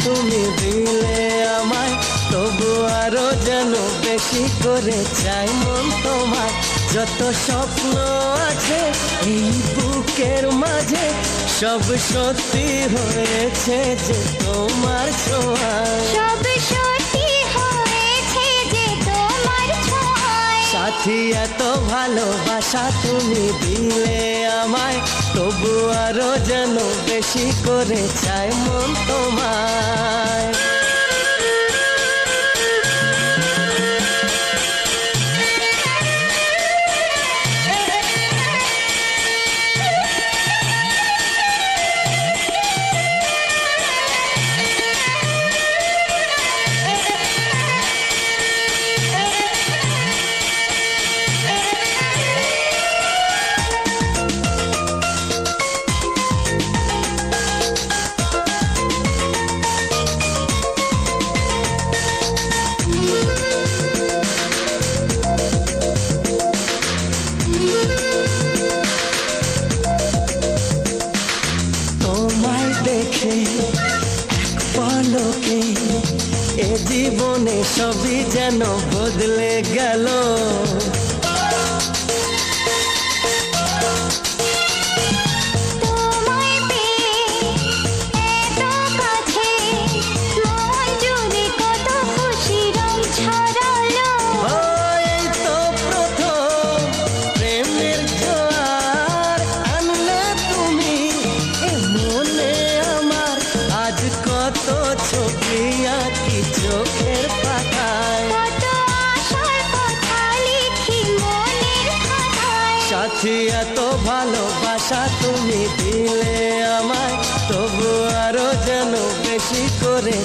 তুমি দিলে আমায়, তবু আরো যেন বেশি করে চাই মন তোমায়। যত স্বপ্ন আছে এই বুকের মাঝে, সব সত্যি হয়েছে যে তোমার ছোঁয়ায়। সব সত্যি হয়েছে যে তোমার ছোঁয়ায়। সাথী এত ভালোবাসা তুমি দিলে আমায়, তবু আরো যেন বেশি করে চাই মন তোমায়। দেখে এক পলকে এ জীবনে সবই যেন বদলে গেল। তোমায় পেয়ে এত কাছে, মন জুড়ে কত খুশি রং ছড়ালো। এই তো প্রথম প্রেমের জোয়ার আনলে তুমি এ মনে আমার। আজ কত ছবি আঁকি চোখের পাতায়, কত আশার কথা লিখি মনের খাতায়। সাথী এত ভালোবাসা তুমি দিলে আমায়, তবু আরো যেন বেশি করে